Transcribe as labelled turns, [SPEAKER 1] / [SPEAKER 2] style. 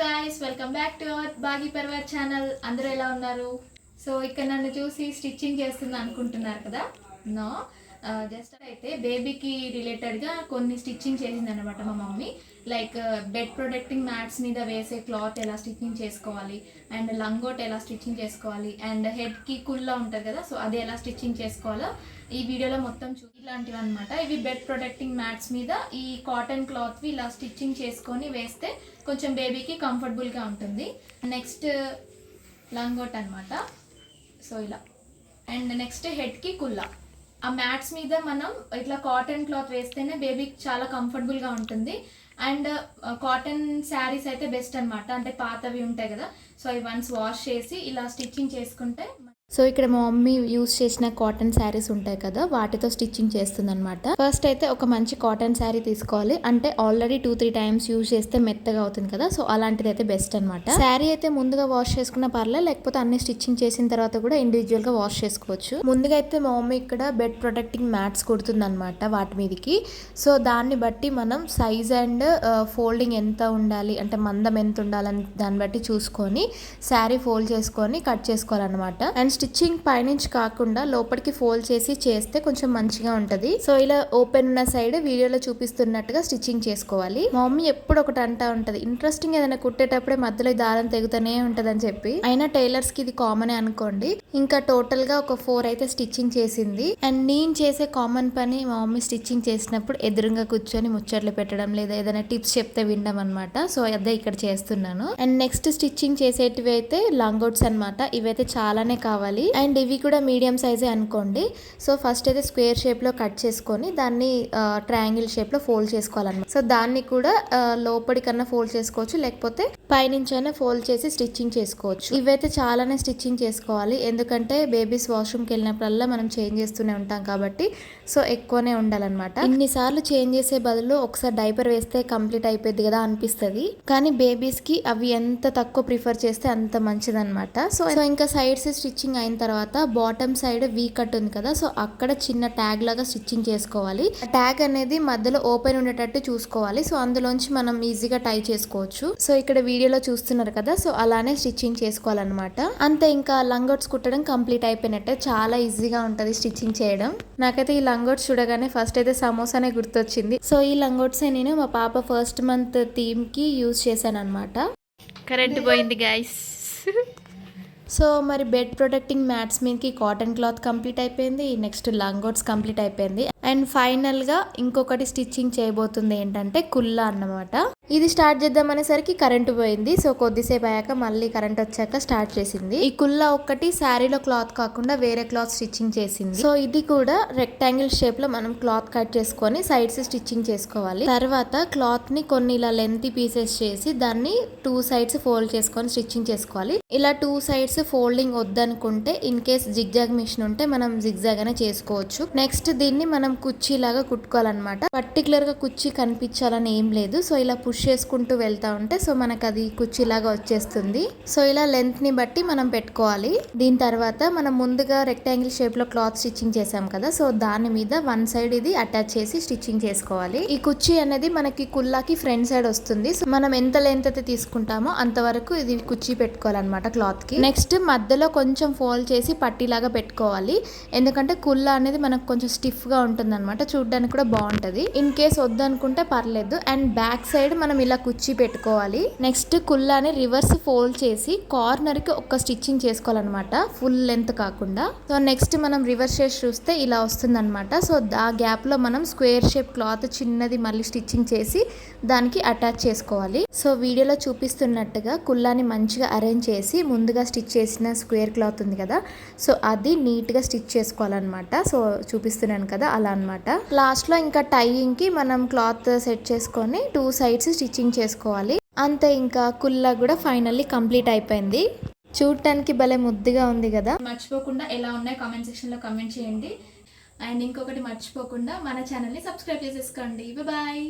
[SPEAKER 1] Guys, welcome back to our Bagi పర్వర్ channel. అందరూ ఎలా ఉన్నారు? సో ఇక్కడ నన్ను చూసి స్టిచ్చింగ్ చేస్తుంది అనుకుంటున్నారు కదా. నో, జస్ట్ అయితే బేబీకి రిలేటెడ్గా కొన్ని స్టిచ్చింగ్ చేసింది అనమాట మా mummy. Like bed protecting mats మీద వేసే క్లాత్ ఎలా స్టిచ్చింగ్ చేసుకోవాలి, అండ్ లంగోట్ ఎలా స్టిచ్చింగ్ చేసుకోవాలి, అండ్ హెడ్కి కుల్లా ఉంటుంది కదా, సో అది ఎలా స్టిచ్చింగ్ చేసుకోవాలో ఈ వీడియోలో మొత్తం ఇలాంటివి అనమాట. ఇవి బెడ్ ప్రొటెక్టింగ్ మ్యాట్స్ మీద ఈ కాటన్ క్లాత్వి ఇలా స్టిచ్చింగ్ చేసుకొని వేస్తే కొంచెం బేబీకి కంఫర్టబుల్గా ఉంటుంది. నెక్స్ట్ లంగోట్ అనమాట. సో ఇలా, అండ్ నెక్స్ట్ హెడ్కి కుల్లా. ఆ మ్యాట్స్ మీద మనం ఇట్లా కాటన్ క్లాత్ వేస్తేనే బేబీకి చాలా కంఫర్టబుల్గా ఉంటుంది. అండ్ కాటన్ శారీస్ అయితే బెస్ట్ అనమాట. అంటే పాతవి ఉంటాయి కదా, సో అవి వన్స్ వాష్ చేసి ఇలా స్టిచ్చింగ్ చేసుకుంటే. సో ఇక్కడ మా మమ్మీ యూస్ చేసిన కాటన్ శారీస్ ఉంటాయి కదా, వాటితో స్టిచ్చింగ్ చేస్తుంది అనమాట. ఫస్ట్ అయితే ఒక మంచి కాటన్ శారీ తీసుకోవాలి. అంటే ఆల్రెడీ 2-3 టైమ్స్ యూజ్ చేస్తే మెత్తగా అవుతుంది కదా, సో అలాంటిది అయితే బెస్ట్ అనమాట. శారీ అయితే ముందుగా వాష్ చేసుకున్న పర్లేదు, లేకపోతే అన్ని స్టిచ్చింగ్ చేసిన తర్వాత కూడా ఇండివిజువల్ గా వాష్ చేసుకోవచ్చు. ముందుగా అయితే మా మమ్మీ ఇక్కడ బెడ్ ప్రొటెక్టింగ్ మ్యాట్స్ కుడుతుంది అనమాట వాటి మీదకి. సో దాన్ని బట్టి మనం సైజ్ అండ్ ఫోల్డింగ్ ఎంత ఉండాలి, అంటే మందం ఎంత ఉండాలని దాన్ని బట్టి చూసుకొని శారీ ఫోల్డ్ చేసుకొని కట్ చేసుకోవాలన్నమాట. అండ్ స్టిచ్చింగ్ పైనుంచి కాకుండా లోపలికి ఫోల్డ్ చేసి చేస్తే కొంచెం మంచిగా ఉంటది. సో ఇలా ఓపెన్ ఉన్న సైడ్ వీడియోలో చూపిస్తున్నట్టుగా స్టిచ్చింగ్ చేసుకోవాలి. మా మమ్మీ ఎప్పుడు ఒకటి అంటా ఉంటది, ఇంట్రెస్టింగ్ ఏదైనా కుట్టేటప్పుడే మధ్యలో దారం తెగుతూనే ఉంటది అని చెప్పి. అయినా టైలర్స్ కి ఇది కామన్ అనుకోండి. ఇంకా టోటల్ గా ఒక 4 అయితే స్టిచ్చింగ్ చేసింది. అండ్ నేను చేసే కామన్ పని మా మమ్మీ స్టిచ్చింగ్ చేసినప్పుడు ఎదురుగా కూర్చొని ముచ్చట్లు పెట్టడం, లేదా ఏదైనా టిప్స్ చెప్తే వినడం అనమాట. సో అదే ఇక్కడ చేస్తున్నాను. అండ్ నెక్స్ట్ స్టిచ్చింగ్ చేసేటివి అయితే లంగోట్స్ అనమాట. ఇవైతే చాలానే కావాలి. అండ్ ఇవి కూడా మీడియం సైజే అనుకోండి. సో ఫస్ట్ అయితే స్క్వేర్ షేప్ లో కట్ చేసుకొని దాన్ని ట్రయాంగిల్ షేప్ లో ఫోల్డ్ చేసుకోవాలన్నమాట. సో దాన్ని కూడా లోపలి కన్నా ఫోల్డ్ చేసుకోవచ్చు, లేకపోతే పైనుంచి అయినా ఫోల్డ్ చేసి స్టిచ్చింగ్ చేసుకోవచ్చు. ఇవైతే చాలానే స్టిచ్చింగ్ చేసుకోవాలి, ఎందుకంటే బేబీస్ వాష్రూమ్కి వెళ్ళినప్పుడల్లా మనం చేంజ్ చేస్తూనే ఉంటాం కాబట్టి. సో ఎక్కువనే ఉండాలన్నమాట. ఇన్నిసార్లు చేంజ్ చేసే బదులు ఒకసారి డైపర్ వేస్తే కంప్లీట్ అయిపోయింది కదా అనిపిస్తుంది. కానీ బేబీస్ కి అవి ఎంత తక్కువ ప్రిఫర్ చేస్తే అంత మంచిదన్నమాట. సో ఇంకా సైడ్స్ స్టిచ్చింగ్ అయిన తర్వాత బాటమ్ సైడ్ వీ కట్ ఉంది కదా, సో అక్కడ చిన్న ట్యాగ్ లాగా స్టిచ్చింగ్ చేసుకోవాలి. ట్యాగ్ అనేది మధ్యలో ఓపెన్ ఉండేటట్టు చూసుకోవాలి. సో అందులోంచి మనం ఈజీగా టై చేసుకోవచ్చు. సో ఇక్కడ వీడియోలో చూస్తున్నారు కదా, సో అలానే స్టిచ్చింగ్ చేసుకోవాలన్నమాట. అంతే, ఇంకా లంగోట్స్ కుట్టడం కంప్లీట్ అయిపోయినట్టే. చాలా ఈజీగా ఉంటది స్టిచ్చింగ్ చేయడం. నాకైతే ఈ లంగోట్స్ చూడగానే ఫస్ట్ అయితే సమోసానే గుర్తొచ్చింది. సో ఈ లంగోట్స్ నేను మా పాప ఫస్ట్ మంత్ థీమ్ కి యూజ్ చేశాను అనమాట. కరెంట్ పోయింది గైస్. సో మరి బెడ్ ప్రొటెక్టింగ్ మ్యాట్స్ మీదకి కాటన్ క్లాత్ కంప్లీట్ అయిపోయింది. నెక్స్ట్ లంగోట్స్ కంప్లీట్ అయిపోయింది. అండ్ ఫైనల్ గా ఇంకొకటి స్టిచ్చింగ్ చేయబోతుంది ఏంటంటే కుల్లా అన్నమాట. ఇది స్టార్ట్ చేద్దాం అనేసరికి కరెంట్ పోయింది. సో కొద్దిసేపు అయ్యాక మళ్ళీ కరెంట్ వచ్చాక స్టార్ట్ చేసింది. ఈ కుల్లా ఒక్కటి శారీలో క్లాత్ కాకుండా వేరే క్లాత్ స్టిచ్చింగ్ చేసింది. సో ఇది కూడా రెక్టాంగిల్ షేప్ లో మనం క్లాత్ కట్ చేసుకొని సైడ్స్ స్టిచ్చింగ్ చేసుకోవాలి. తర్వాత క్లాత్ ని కొన్ని ఇలా లెంత్ పీసెస్ చేసి దాన్ని 2 సైడ్స్ ఫోల్డ్ చేసుకొని స్టిచ్చింగ్ చేసుకోవాలి. ఇలా 2 సైడ్స్ ఫోల్డింగ్ వద్దనుకుంటే ఇన్ కేస్ జిగ్జాగ్ మిషన్ ఉంటే మనం జిగ్జాగ్ అనే చేసుకోవచ్చు. నెక్స్ట్ దీన్ని మనం కుర్చీ లాగా కుట్టుకోవాలన్నమాట. పర్టికులర్ గా కుర్చీ కనిపించాలని ఏం లేదు. సో ఇలా పుష్ చేసుకుంటూ వెళ్తా ఉంటే సో మనకు అది కుర్చీ లాగా వచ్చేస్తుంది. సో ఇలా లెంత్ ని బట్టి మనం పెట్టుకోవాలి. దీని తర్వాత మనం ముందుగా రెక్టాంగిల్ షేప్ లో క్లాత్ స్టిచ్చింగ్ చేసాం కదా, సో దాని మీద 1 సైడ్ ఇది అటాచ్ చేసి స్టిచ్చింగ్ చేసుకోవాలి. ఈ కుర్చీ అనేది మనకి కుల్లాకి ఫ్రంట్ సైడ్ వస్తుంది. సో మనం ఎంత లెంత్ అయితే తీసుకుంటామో అంతవరకు ఇది కుర్చీ పెట్టుకోవాలన్నమాట క్లాత్ కి. నెక్స్ట్ మధ్యలో కొంచెం ఫోల్డ్ చేసి పట్టీలాగా పెట్టుకోవాలి. ఎందుకంటే కుల్లా అనేది మనకు కొంచెం స్టిఫ్ గా ఉంటుంది అనమాట, చూడడానికి కూడా బాగుంటది. ఇన్ కేస్ వద్దనుకుంటే పర్లేదు. అండ్ బ్యాక్ సైడ్ మనం ఇలా కుర్చీ పెట్టుకోవాలి. నెక్స్ట్ కుల్లాని రివర్స్ ఫోల్డ్ చేసి కార్నర్ కి ఒక స్టిచ్చింగ్ చేసుకోవాలన్నమాట, ఫుల్ లెంత్ కాకుండా. సో నెక్స్ట్ మనం రివర్స్ చేసి చూస్తే ఇలా వస్తుంది అనమాట. సో ఆ గ్యాప్ లో మనం స్క్వేర్ షేప్ క్లాత్ చిన్నది మళ్ళీ స్టిచ్చింగ్ చేసి దానికి అటాచ్ చేసుకోవాలి. సో వీడియోలో చూపిస్తున్నట్టుగా కుల్లాని మంచిగా అరేంజ్ చేసి ముందుగా స్టిచ్ చేసిన స్క్వేర్ క్లాత్ ఉంది కదా, సో అది నీట్ గా స్టిచ్ చేసుకోవాలన్నమాట. సో చూపిస్తున్నాను కదా అలా అనమాట. లాస్ట్ లో ఇంకా టైయింగ్ కి మనం క్లాత్ సెట్ చేసుకొని 2 సైడ్స్ స్టిచ్చింగ్ చేసుకోవాలి. అంతే, ఇంకా కుల్లా కూడా ఫైనల్లీ కంప్లీట్ అయిపోయింది. చూడటానికి భలే ముద్దుగా ఉంది కదా. మర్చిపోకుండా ఎలా ఉన్నాయి కామెంట్ సెక్షన్ లో కామెంట్ చేయండి. అండ్ ఇంకొకటి మర్చిపోకుండా మన ఛానల్ ని సబ్స్క్రైబ్ చేసేసుకోండి. బాయ్.